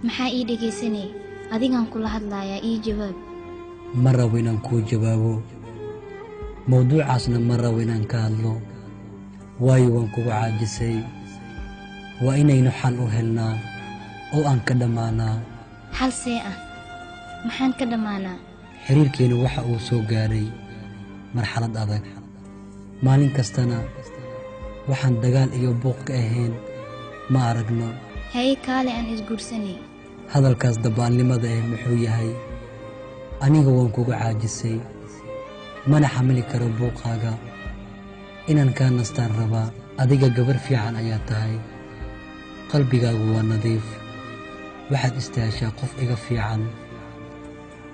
maxaa ii dhageysanay adigaan kula hadlayaa ii jawaab ma rabo inaan kuu jawaabo mawduucaasna ma rabo inaan ka hadlo waayo waan kugu caajisay waa inaynu xal u helnaa oo aan ka dhammaanaa xal see ah maxaan ka dhammaanaa xiriirkeenu waxa uu soo gaaray marxalad adag maalin kastana waxaan dagaal iyo buuq ka ahayn ma aragno hay kaale aan isguursanay hadalkaas dabaalnimada muxuu yahay aniga waan kugu caajisay mana xamili karo buuqaaga inaan kaa nastaan rabaa adiga gabar fiican ayaa tahay qalbigaagu waa nadiif waxaad istaashaa qof iga fiican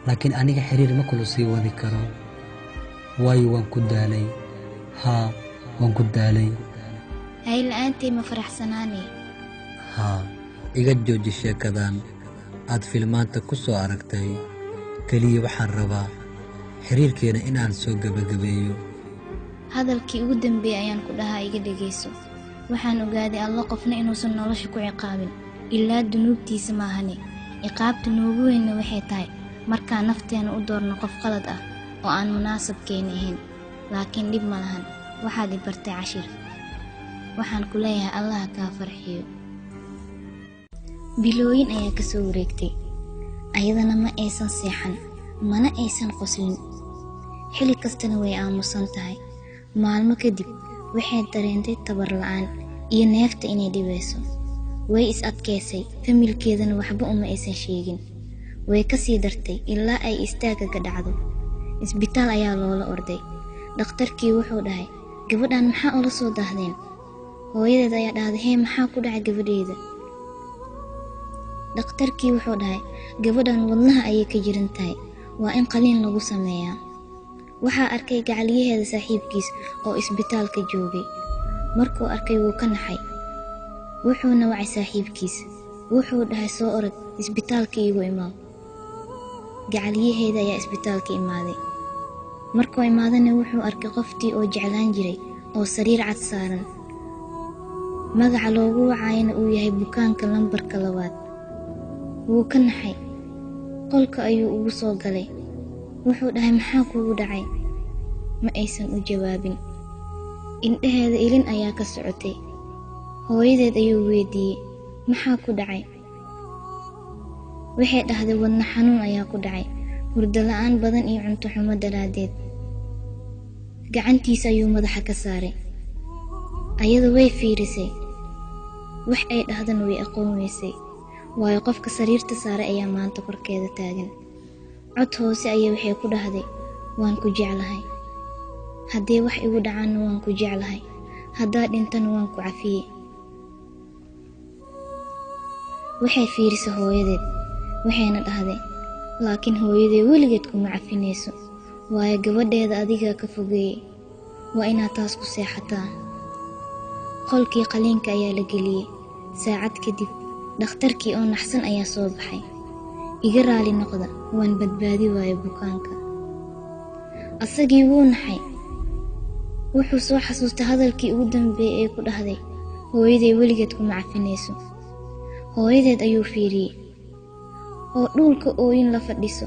laakiin aniga xiriir ma kula sii wadi karo waayo waan ku daalay haa waan ku daalay hay la'aantay ma faraxsanaanay haa iga jooji sheekadan aad filmaanta ku soo aragtay kaliya waxaan rabaa xiriirkeena inaan soo gabagabeeyo hadalkii ugu dambeeyay ayaan ku dhahaa iga dhageyso waxaan ogaaday Allah qofna inuusan nolosha ku ciqaabin ilaa dunuubtiisa maahane ciqaabta noogu weyn waxay tahay marka nafteena u doorno qof qalad ah oo aan munaasabkeena ahayn laakiin dib ma lahan waxaad i bartay cashir waxaan ku leeyahay Allah ka farxiyo bilooyin ayaa ka soo wareegtay ayadana ma aysan seexan mana aysan qoslin xilli kastana way aamusan tahay maalmo kadib waxay dareentay tabar la'aan iyo neefta inay dhibayso way is adkeysay familkeedana waxba uma aysan sheegin way ka sii dartay ilaa ay istaaga ka dhacdo isbitaal ayaa loola orday dhakhtarkii wuxuu dhahay gabadhan maxaa ula soo daahdeen hooyadeed ayaa dhahday hee maxaa ku dhacay gabadheeda dhakhtarkii wuxuu dhahay gabadhan wadnaha ayay ka jiran tahay waa in qaliin lagu sameeyaa waxaa arkay gacaliyaheeda saaxiibkiis oo isbitaalka joogay markuu arkay wuu ka naxay wuxuuna wacay saaxiibkiis wuxuu dhahay soo orod isbitaalka iigu imaw gacaliyaheeda ayaa isbitaalka imaaday markuu imaadana wuxuu arkay qoftii oo jeclaan jiray oo sariir cad saaran magaca loogu wacayna uu yahay bukaanka lambarka 2 wuu ka naxay qolka ayuu ugu soo galay wuxuu dhahay maxaa kugu dhacay ma aysan u jawaabin indhaheeda ilin ayaa ka socotay hooyadeed ayuu weydiiyey maxaa ku dhacay waxay dhahday wadna xanuun ayaa ku dhacay hurdo la'aan badan iyo cunto xumo daraadeed gacantiisa ayuu madaxa ka saaray ayada way fiirisay wax ay dhahdana way aqoon weysay waayo qofka sariirta saaray ayaa maanta korkeeda taagan cod hoose ayay waxay ku dhahday waan ku jeclahay haddii wax igu dhacaanna waan ku jeclahay haddaa dhintana waan ku cafiyey waxay fiirisay hooyadeed waxayna dhahday laakiin hooyadeed weligeed kuma cafinayso waayo gabadheeda adigaa ka fogeeyey waa inaad taas ku seexataa qolkii qaliinka ayaa la geliyey saacad kadib dhakhtarkii oo naxsan ayaa soo baxay iga raali noqda waan badbaadi waayo bukaanka asagii wuu naxay wuxuu soo xasuustay hadalkii ugu dambeeyay ee ku dhahday hooyadeed weligeed kuma cafinayso hooyadeed ayuu fiiriyey oo dhulka ooyin la fadhiso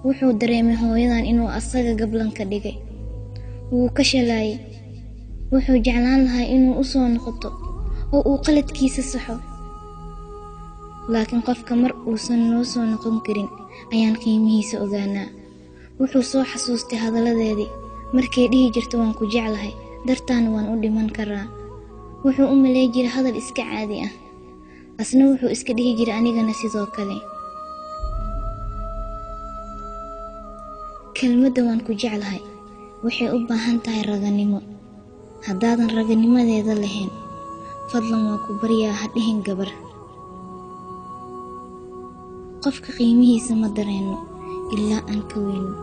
wuxuu dareemay hooyadan inuu asaga gablan ka dhigay wuu ka shalaayay wuxuu jeclaan lahaa inuu u soo noqoto oo uu qaladkiisa saxo laakiin qofka mar uusan noo soo noqon karin ayaan qiimihiisa ogaanaa wuxuu soo xasuustay hadalladeedii markay dhihi jirto waan ku jeclahay dartaana waan u dhiman karaa wuxuu u maleey jiray hadal iska caadi ah asna wuxuu iska dhihi jiray anigana sidoo kale kelmadda waan ku jeclahay waxay u baahan tahay raganimo haddaadan raganimadeeda lahayn fadlan waa ku baryaa ha dhihin gabar qofka qiimihiisa ma dareeno ilaa aan ka weyno